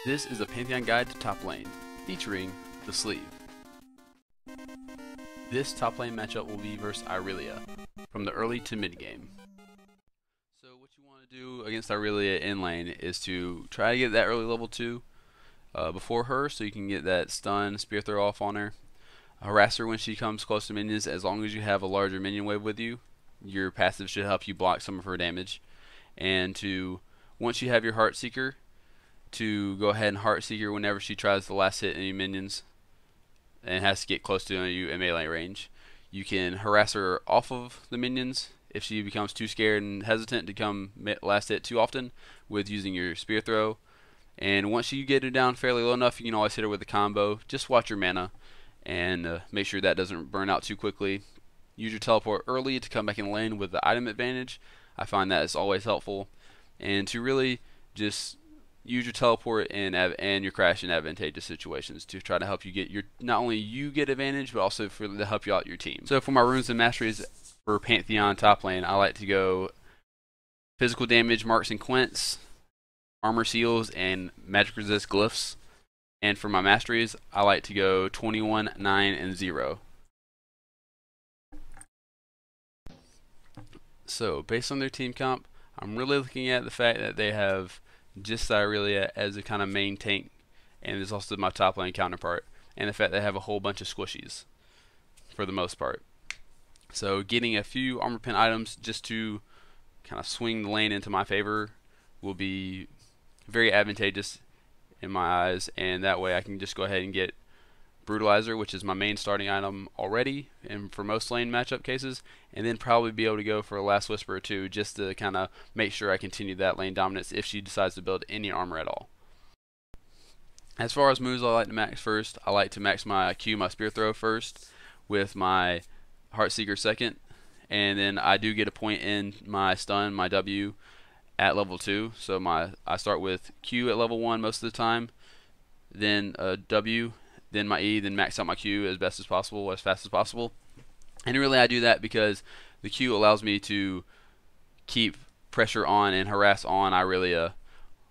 This is a Pantheon guide to top lane, featuring the sleeve. This top lane matchup will be versus Irelia, from the early to mid game. So what you want to do against Irelia in lane is to try to get that early level 2 before her, so you can get that stun spear throw off on her. Harass her when she comes close to minions. As long as you have a larger minion wave with you, your passive should help you block some of her damage. And once you have your Heartseeker, to go ahead and Heartseeker whenever she tries the last hit any minions and has to get close to you in melee range. You can harass her off of the minions if she becomes too scared and hesitant to come last hit too often with using your spear throw. And once you get her down fairly low enough, you can always hit her with a combo. Just watch your mana and make sure that doesn't burn out too quickly. Use your teleport early to come back in lane with the item advantage. I find that is always helpful. And to really just use your teleport and your crash in advantageous situations to try to help you get not only you get advantage, but also to help you out your team. So for my runes and masteries for Pantheon Toplane, I like to go physical damage, marks and quints, armor seals, and magic resist glyphs. And for my masteries, I like to go 21, 9, and 0. So based on their team comp, I'm really looking at the fact that they have just Irelia as a kind of main tank, and there's also my top lane counterpart, and the fact they have a whole bunch of squishies for the most part. So getting a few armor pin items just to kind of swing the lane into my favor will be very advantageous in my eyes, and that way I can just go ahead and get Brutalizer, which is my main starting item already and for most lane matchup cases, and then probably be able to go for a Last Whisper or two just to kind of make sure I continue that lane dominance if she decides to build any armor at all. As far as moves I like to max first, I like to max my Q, my spear throw first, with my Heartseeker second, and then I do get a point in my stun, my W, at level 2. So I start with Q at level 1 most of the time, then W, then my E, then max out my Q as best as possible, as fast as possible. And really I do that because the Q allows me to keep pressure on and harass on Irelia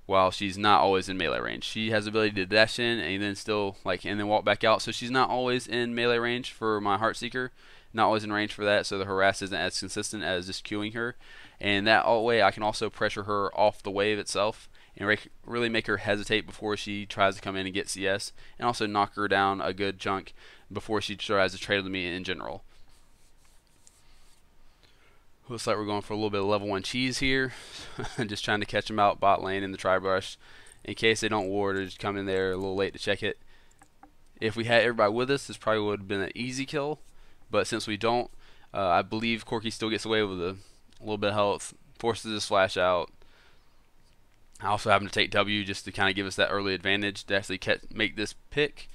while she's not always in melee range. She has the ability to dash in and then still and then walk back out, so she's not always in melee range for my Heartseeker, not always in range for that, so the harass isn't as consistent as just queuing her. And that way I can also pressure her off the wave itself and really make her hesitate before she tries to come in and get CS, and also knock her down a good chunk before she tries to trade with me in general. Looks like we're going for a little bit of level 1 cheese here. Just trying to catch them out bot lane in the tri-brush in case they don't ward or just come in there a little late to check it. If we had everybody with us, this probably would have been an easy kill, but since we don't, I believe Corky still gets away with a little bit of health, forces his flash out. I also happen to take W just to kind of give us that early advantage to actually make this pick.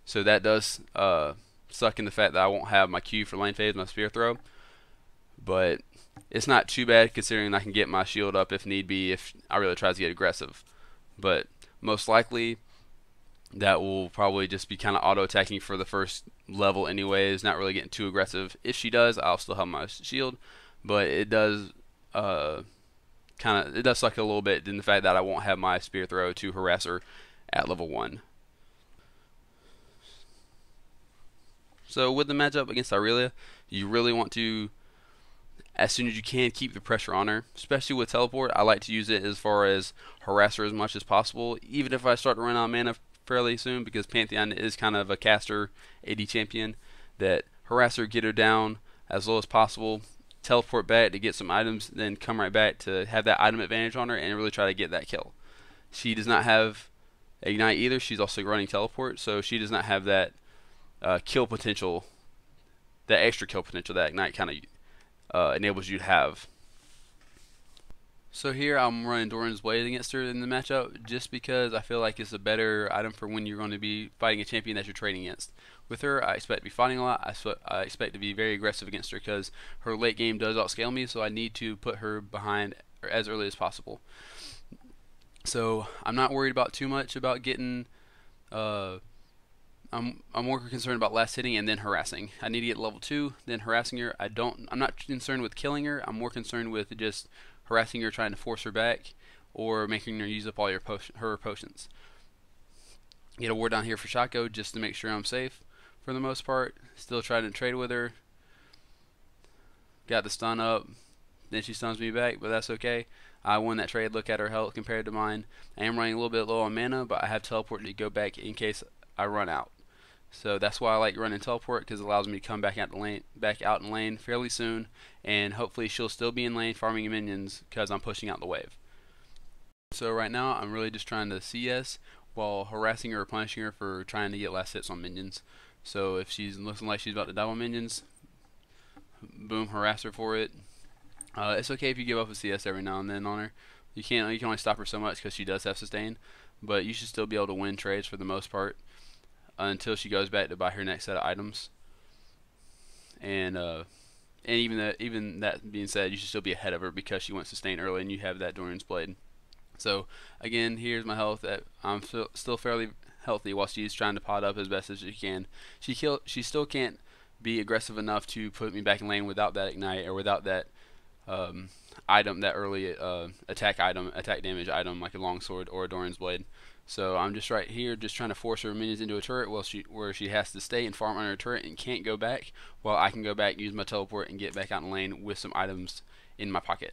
So that does suck in the fact that I won't have my Q for lane phase, my spear throw. But it's not too bad considering I can get my shield up if need be if I really tries to get aggressive. But most likely that will probably just be kind of auto attacking for the first level anyways, not really getting too aggressive. If she does, I'll still have my shield, but it does it does suck a little bit in the fact that I won't have my spear throw to harass her at level 1. So with the matchup against Irelia, you really want to, as soon as you can, keep the pressure on her, especially with teleport. I like to use it as far as harass her as much as possible, even if I start to run out of mana fairly soon, because Pantheon is kind of a caster AD champion. That harass her, get her down as low as possible, teleport back to get some items, then come right back to have that item advantage on her and really try to get that kill. She does not have Ignite either. She's also running teleport, so she does not have that kill potential, that extra kill potential that Ignite kind of enables you to have. So here I'm running Doran's Blade against her in the matchup just because I feel like it's a better item for when you're going to be fighting a champion that you're trading against. With her, I expect to be fighting a lot. I expect to be very aggressive against her because her late game does outscale me, so I need to put her behind as early as possible. So I'm not worried about too much about getting I'm more concerned about last hitting and then harassing. I need to get level 2, then harassing her. I'm not concerned with killing her. I'm more concerned with just harassing her, trying to force her back, or making her use up all her potions. Get a ward down here for Shaco just to make sure I'm safe for the most part. Still trying to trade with her. Got the stun up. Then she stuns me back, but that's okay. I won that trade. Look at her health compared to mine. I am running a little bit low on mana, but I have teleport to go back in case I run out. So that's why I like running teleport, because it allows me to come back out in lane fairly soon, and hopefully she'll still be in lane farming minions because I'm pushing out the wave. So right now I'm really just trying to CS while harassing her or punishing her for trying to get last hits on minions. So if she's looking like she's about to die on minions, boom, harass her for it. It's okay if you give up a CS every now and then on her. You can only stop her so much because she does have sustain, but you should still be able to win trades for the most part until she goes back to buy her next set of items. And even that being said, you should still be ahead of her because she went sustain early and you have that Dorian's Blade. So again, here's my health. I'm still fairly healthy while she's trying to pot up as best as she can. She still can't be aggressive enough to put me back in lane without that ignite or without that item, that early attack damage item like a longsword or a Doran's Blade. So I'm just right here just trying to force her minions into a turret where she has to stay and farm under a turret and can't go back, while I can go back, use my teleport, and get back out in lane with some items in my pocket.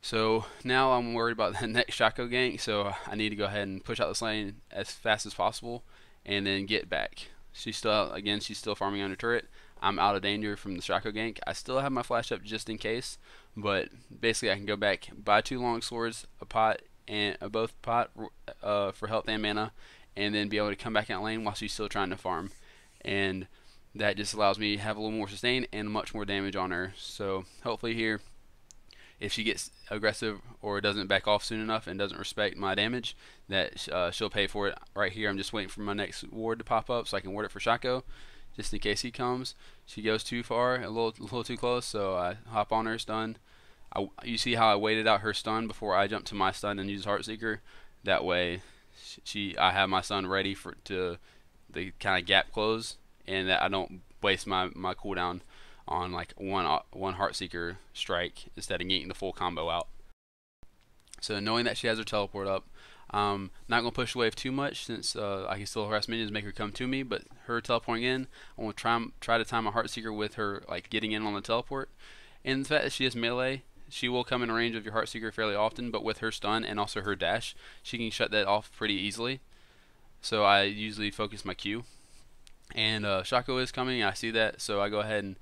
So now I'm worried about the next Shaco gank, so I need to go ahead and push out this lane as fast as possible and then get back. She's still farming under turret. I'm out of danger from the Shaco gank. I still have my flash up just in case, but basically I can go back, buy 2 long swords, a pot, and both pot for health and mana, and then be able to come back out lane while she's still trying to farm. And that just allows me to have a little more sustain and much more damage on her. So hopefully here, if she gets aggressive or doesn't back off soon enough and doesn't respect my damage, that she'll pay for it. Right here I'm just waiting for my next ward to pop up so I can ward it for Shaco just in case he comes. She goes too far, a little too close, so I hop on her stun. You see how I waited out her stun before I jump to my stun and use Heartseeker? That way I have my stun ready for the kind of gap close, and that I don't waste my cooldown on like one Heartseeker strike instead of getting the full combo out. So knowing that she has her teleport up, not going to push the wave too much since I can still harass minions and make her come to me, but her teleporting in, I want to try to time a Heartseeker with her like getting in on the teleport. And the fact that she has melee, she will come in range of your Heartseeker fairly often, but with her stun and also her dash, she can shut that off pretty easily. So I usually focus my Q. And Shaco is coming, I see that, so I go ahead and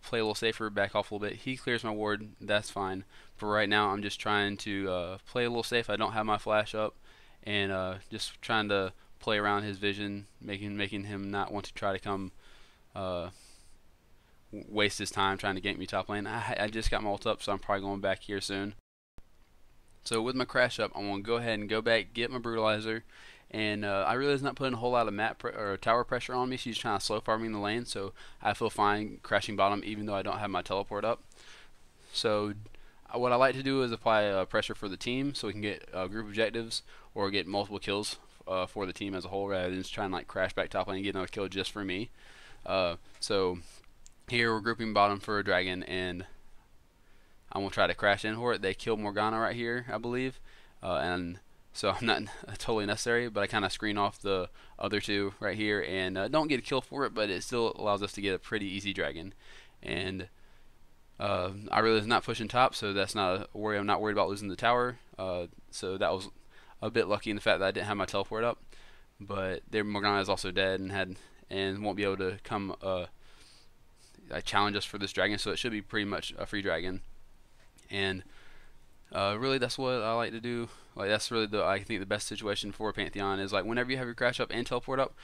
play a little safer, back off a little bit. He clears my ward, that's fine. But right now I'm just trying to play a little safe. I don't have my flash up, and just trying to play around his vision, making him not want to try to come waste his time trying to gank me top lane. I just got my ult up, so I'm probably going back here soon. So with my crash up, I'm going to go ahead and go back, get my brutalizer, and Irelia's not putting a whole lot of or tower pressure on me. She's trying to slow farming the lane, so I feel fine crashing bottom even though I don't have my teleport up. So what I like to do is apply pressure for the team so we can get group objectives or get multiple kills for the team as a whole, rather than just trying to like crash back top lane and get another kill just for me. So here we're grouping bottom for a dragon, and I'm going to try to crash in for it. They kill Morgana right here, I believe, and so I'm not totally necessary, but I kind of screen off the other two right here and don't get a kill for it, but it still allows us to get a pretty easy dragon. And Irelia's not pushing top, so that's not a worry. I'm not worried about losing the tower, so that was a bit lucky in the fact that I didn't have my teleport up, but their Morgana is also dead and won't be able to come challenge us for this dragon, so it should be pretty much a free dragon. And really that's what I like to do. Like that's really I think the best situation for Pantheon is like whenever you have your crash up and teleport up,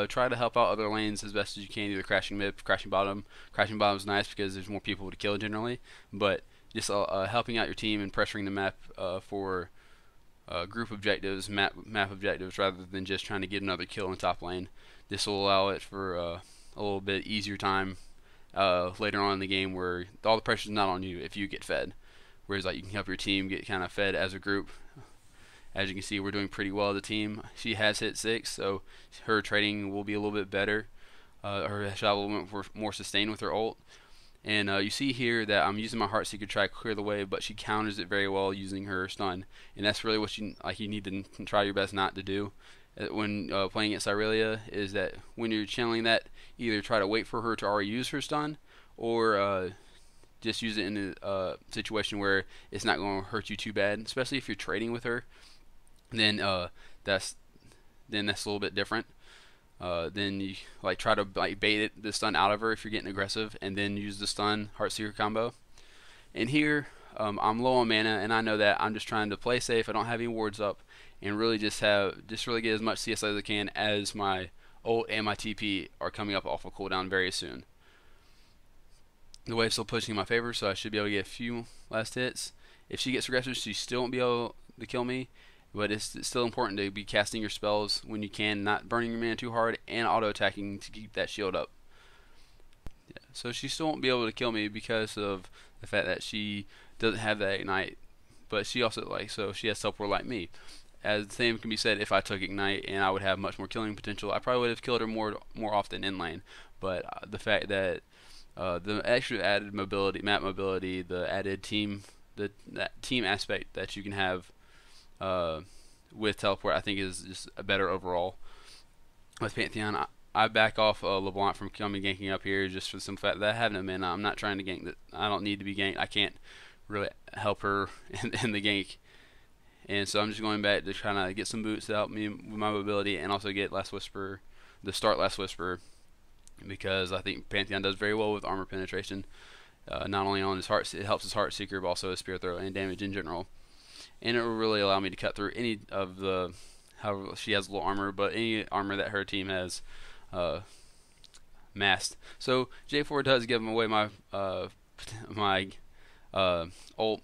try to help out other lanes as best as you can, either crashing mid, crashing bottom. Crashing bottom is nice because there's more people to kill generally, but just helping out your team and pressuring the map for group objectives, map objectives, rather than just trying to get another kill in top lane. This will allow it for a little bit easier time later on in the game where all the pressure is not on you if you get fed. Whereas like you can help your team get kind of fed as a group. As you can see, we're doing pretty well as a team. She has hit 6, so her trading will be a little bit better. She'll have a little bit more sustain with her ult. And you see here that I'm using my Heartseeker to try to clear the wave, but she counters it very well using her stun, and that's really what you need to try your best not to do when playing against Irelia, is that when you're channeling that, either try to wait for her to already use her stun, or just use it in a situation where it's not going to hurt you too bad, especially if you're trading with her. Then that's that's a little bit different. Then you try to bait the stun out of her if you're getting aggressive, and then use the stun Heartseeker combo. And here I'm low on mana, and I know that I'm just trying to play safe. I don't have any wards up, and really just really get as much CS as I can, as my ult and my TP are coming up off of cooldown very soon. The wave's still pushing in my favor, so I should be able to get a few last hits. If she gets aggressive, she still won't be able to kill me, but it's still important to be casting your spells when you can, not burning your mana too hard, and auto-attacking to keep that shield up. Yeah, so she still won't be able to kill me because of the fact that she doesn't have that ignite, but she also so she has teleport like me. As the same can be said if I took ignite, and I would have much more killing potential. I probably would have killed her more often in lane, but the fact that the extra added mobility, map mobility, the added team, that team aspect that you can have with teleport, I think is just a better overall. With Pantheon, I back off LeBlanc from coming ganking up here just for the simple fact that I have no mana. I'm not trying to gank that. I don't need to be ganked. I can't really help her in the gank, and so I'm just going back to try to get some boots to help me with my mobility, and also get Last Whisper, start Last Whisper, because I think Pantheon does very well with armor penetration. Not only on his heart, it helps his Heartseeker, but also his Spear Throw and damage in general. And it will really allow me to cut through any of the, however she has low armor, but any armor that her team has masked. So J4 does give away my my ult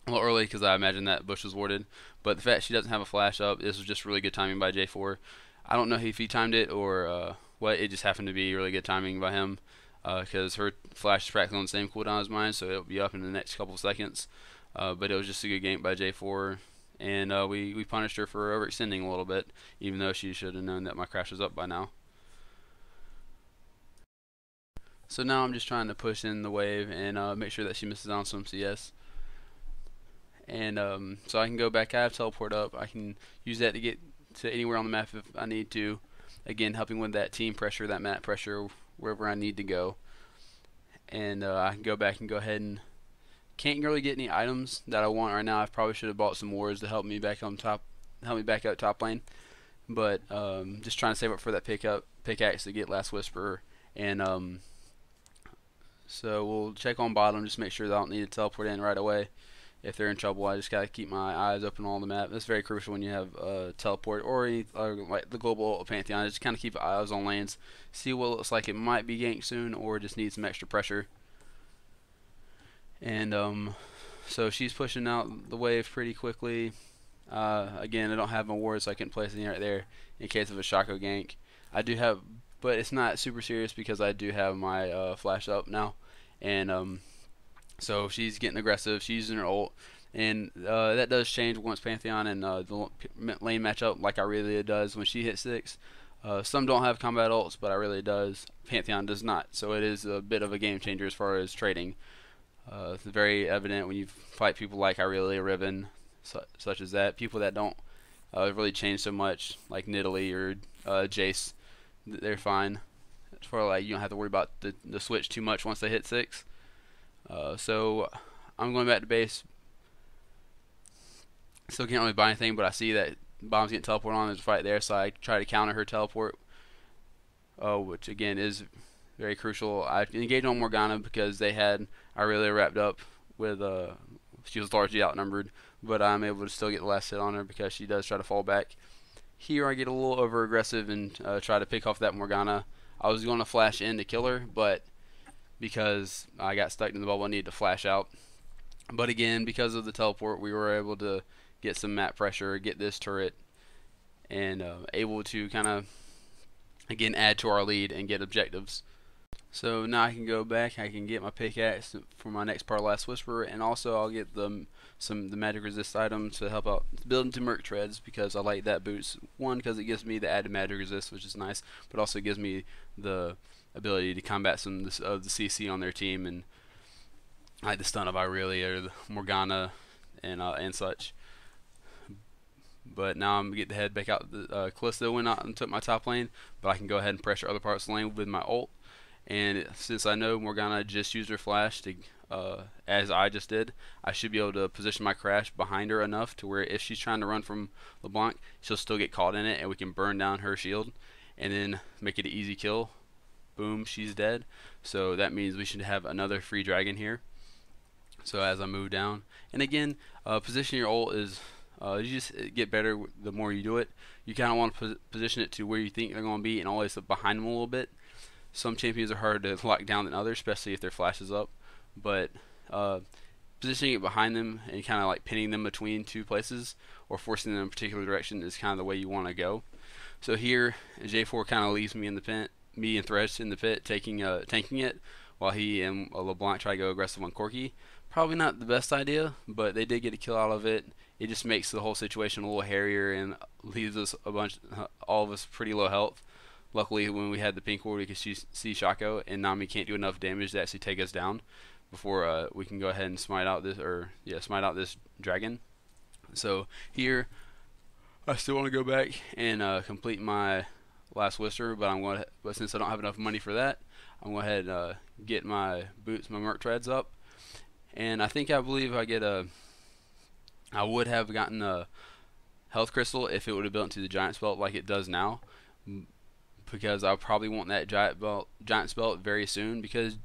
a little early, because I imagine that bush was warded. But the fact she doesn't have a flash up, this was just really good timing by J4. I don't know if he timed it or what. It just happened to be really good timing by him, because her flash is practically on the same cooldown as mine, so it'll be up in the next couple of seconds. But it was just a good game by J4, and we punished her for overextending a little bit, even though she should have known that my crash was up by now. So now I'm just trying to push in the wave and make sure that she misses on some CS. And so I can go back. I have teleport up. I can use that to get to anywhere on the map if I need to. Again, helping with that team pressure, that map pressure, wherever I need to go. And I can go back and go ahead and can't really get any items that I want right now. I probably should have bought some wards to help me back on top, help me back out top lane. But just trying to save up for that pickaxe to get Last Whisper. And so we'll check on bottom, just make sure that I don't need to teleport in right away. If they're in trouble, I just gotta keep my eyes open on the map. That's very crucial when you have teleport or any like the global Pantheon. Just kind of keep eyes on lanes, see what it looks like it might be ganked soon, or just need some extra pressure. And so she's pushing out the wave pretty quickly. Again, I don't have my ward, so I couldn't place any right there in case of a Shaco gank. I do have, but it's not super serious because I do have my flash up now, and so she's getting aggressive. She's using her ult, and that does change once Pantheon and the lane match up, like Irelia does when she hits 6. Some don't have combat ults, but Irelia does. Pantheon does not, so it is a bit of a game changer as far as trading. It's very evident when you fight people like Irelia, Riven, such as that. People that don't really change so much, like Nidalee or Jace, they're fine. As far like you don't have to worry about the switch too much once they hit 6. So I'm going back to base. Still can't really buy anything, but I see that bomb's getting teleported on. There's a fight there, so I try to counter her teleport, which again is very crucial. I engaged on Morgana because they had Irelia wrapped up with she was largely outnumbered, but I'm able to still get the last hit on her because she does try to fall back. Here I get a little over aggressive and try to pick off that Morgana. I was going to flash in to kill her, but because I got stuck in the bubble, I needed to flash out. But again, because of the teleport, we were able to get some map pressure, get this turret, and able to kind of again add to our lead and get objectives. So now I can go back, I can get my pickaxe for my next part of Last Whisper, and also I'll get the magic resist item to help out build into Merc Treads, because I like that boost. One, because it gives me the added magic resist, which is nice, but also gives me the ability to combat some of the CC on their team, and like the stun of Irelia or the Morgana and such. But now I'm going to get the head back out. Callisto went out and took my top lane, but I can go ahead and pressure other parts of the lane with my ult. And since I know Morgana just used her flash to, as I just did, I should be able to position my crash behind her enough to where if she's trying to run from LeBlanc, she'll still get caught in it, and we can burn down her shield and then make it an easy kill. Boom, she's dead. So that means we should have another free dragon here. So as I move down, and again, positioning your ult is you just get better the more you do it. You kind of want to position it to where you think they're going to be, and always behind them a little bit. Some champions are harder to lock down than others, especially if their flash is up. But positioning it behind them and kind of like pinning them between two places or forcing them in a particular direction is kind of the way you want to go. So here, J4 kind of leaves me in the pit, me and Thresh in the pit, tanking it, while he and LeBlanc try to go aggressive on Corki. Probably not the best idea, but they did get a kill out of it. It just makes the whole situation a little hairier and leaves us all of us pretty low health. Luckily, when we had the pink ward, we could see Shaco, and Nami can't do enough damage to actually take us down before we can go ahead and smite out this dragon. So here, I still want to go back and complete my last Whisper, but since I don't have enough money for that, I'm going to go ahead and get my boots, my Merc Treads up, and I believe I would have gotten a health crystal if it would have built into the Giant's Belt like it does now, because I'll probably want that Giant's Belt very soon, because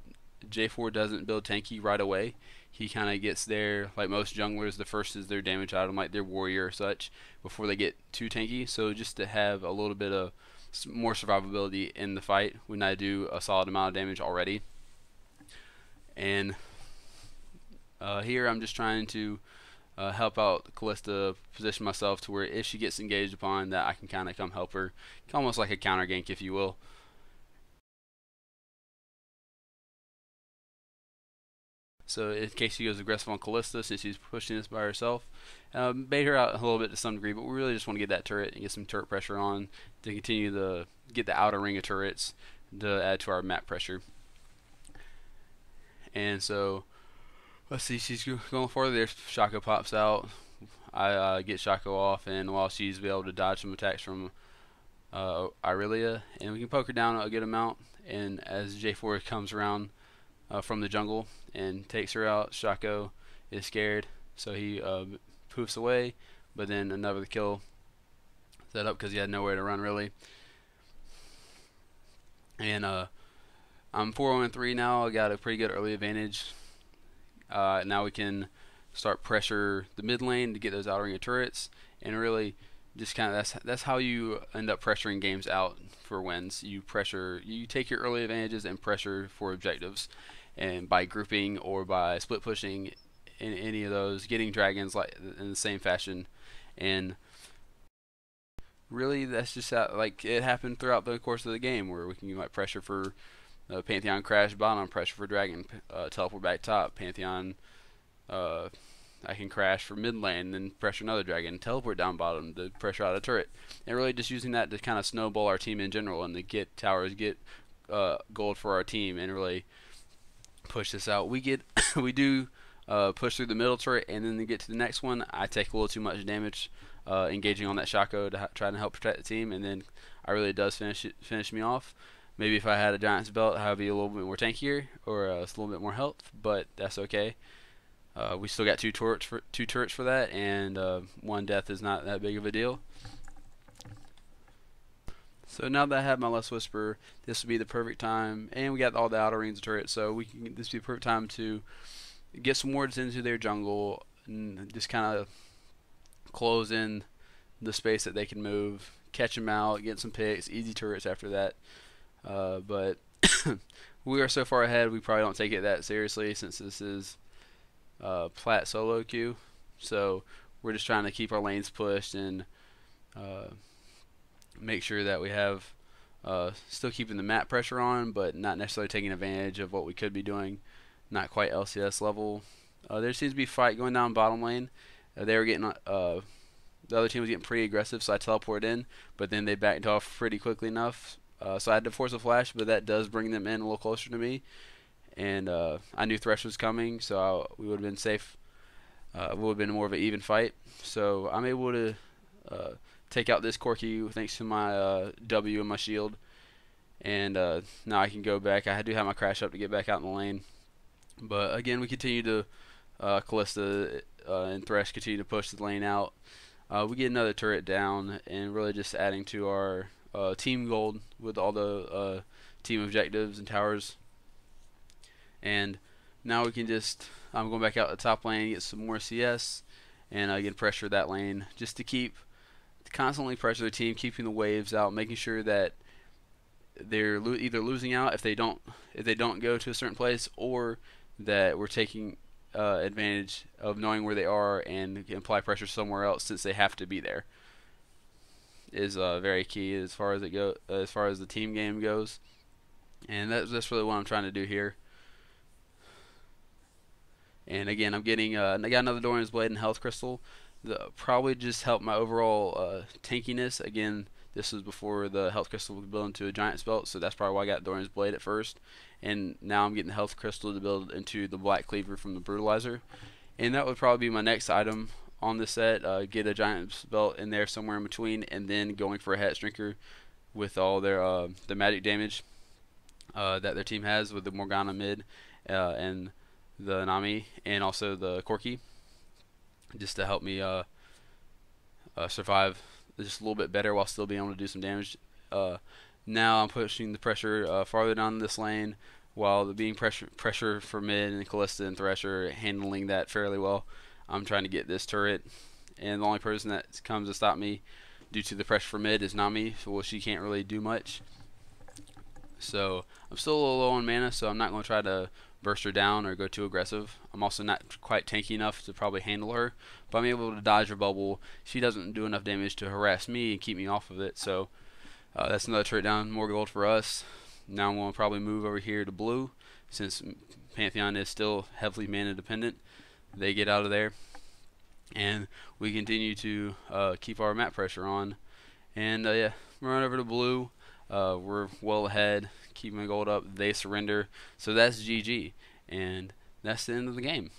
J4 doesn't build tanky right away. He kind of gets there, like most junglers, the first is their damage item, like their warrior or such, before they get too tanky. So just to have a little bit of more survivability in the fight when I do a solid amount of damage already. And here I'm just trying to help out Callista, position myself to where if she gets engaged upon, that I can kind of come help her, almost like a counter gank, if you will. So in case she goes aggressive on Callista, since she's pushing this by herself, bait her out a little bit to some degree, but we really just want to get that turret and get some turret pressure on to continue to get the outer ring of turrets to add to our map pressure. And so let's see, she's going for it. There, Shaco pops out. I get Shaco off, and while she's able to dodge some attacks from Irelia, and we can poke her down a good amount. And as J4 comes around from the jungle and takes her out, Shaco is scared, so he poofs away. But then another kill set up because he had nowhere to run really. And I'm 4-0-3 now. I got a pretty good early advantage. Now we can start pressure the mid lane to get those outer ring of turrets, and really just kind of that's how you end up pressuring games out for wins. You take your early advantages and pressure for objectives, and by grouping or by split pushing in any of those, getting dragons like in the same fashion. And really that's just how, like, it happened throughout the course of the game, where we can like pressure for Pantheon crash bottom, pressure for dragon, teleport back top, Pantheon I can crash for mid lane, then pressure another dragon, teleport down bottom to pressure out a turret, and really just using that to kind of snowball our team in general and to get towers, get gold for our team, and really push this out. We do push through the middle turret, and then to get to the next one, I take a little too much damage engaging on that Shaco to try to help protect the team, and then Irelia does finish me off. Maybe if I had a Giant's Belt, I'd be a little bit more tankier or a little bit more health, but that's okay. We still got two turrets for that, and one death is not that big of a deal. So now that I have my Last Whisper, this would be the perfect time, and we got all the outer rings of turrets, so this would be the perfect time to get some wards into their jungle and just kind of close in the space that they can move, catch them out, get some picks, easy turrets after that. But we are so far ahead, we probably don't take it that seriously since this is plat solo queue. So we're just trying to keep our lanes pushed and make sure that we have still keeping the map pressure on, but not necessarily taking advantage of what we could be doing. Not quite LCS level. There seems to be a fight going down bottom lane. They were getting the other team was getting pretty aggressive, so I teleported in, but then they backed off pretty quickly enough So I had to force a flash, but that does bring them in a little closer to me. And I knew Thresh was coming, so we would have been safe. It would have been more of an even fight. So I'm able to take out this Corki thanks to my W and my shield. And now I can go back. I do have my crash up to get back out in the lane. But again, we continue to Callista and Thresh continue to push the lane out. We get another turret down, and really just adding to our team gold with all the team objectives and towers. And now we can just, I'm going back out the top lane, get some more CS, and again pressure that lane just to constantly pressure the team, keeping the waves out, making sure that they're either losing out if they don't go to a certain place, or that we're taking advantage of knowing where they are and apply pressure somewhere else since they have to be there. Is very key as far as the team game goes, and that's really what I'm trying to do here. And again, I got another Doran's Blade and Health Crystal. Probably just help my overall tankiness. Again, this was before the Health Crystal was built into a Giant's Belt, so that's probably why I got Doran's Blade at first. And now I'm getting the Health Crystal to build into the Black Cleaver from the Brutalizer. And that would probably be my next item on the set. Get a Giant's Belt in there somewhere in between, and then going for a Hat Drinker with all their the magic damage that their team has with the Morgana mid and the Nami and also the Corki, just to help me survive just a little bit better while still being able to do some damage. Now I'm pushing the pressure farther down this lane, while the being pressure for mid and Callista and Thresh are handling that fairly well. I'm trying to get this turret, and the only person that comes to stop me due to the pressure for mid is Nami. So she can't really do much. So I'm still a little low on mana, so I'm not going to try to burst her down or go too aggressive. I'm also not quite tanky enough to probably handle her, but I'm able to dodge her bubble. She doesn't do enough damage to harass me and keep me off of it, so that's another turret down, more gold for us. Now I'm going to probably move over here to blue, since Pantheon is still heavily mana dependent. They get out of there, and we continue to keep our map pressure on. And yeah, run over to blue. We're well ahead, keeping my gold up. They surrender, so that's GG, and that's the end of the game.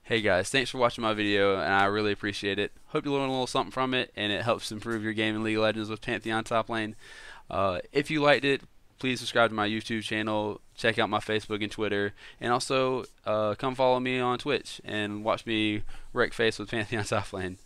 Hey guys, thanks for watching my video, and I really appreciate it. Hope you learned a little something from it, and it helps improve your game in League of Legends with Pantheon Toplane. If you liked it, please subscribe to my YouTube channel, check out my Facebook and Twitter, and also come follow me on Twitch and watch me wreck face with Pantheon Toplane.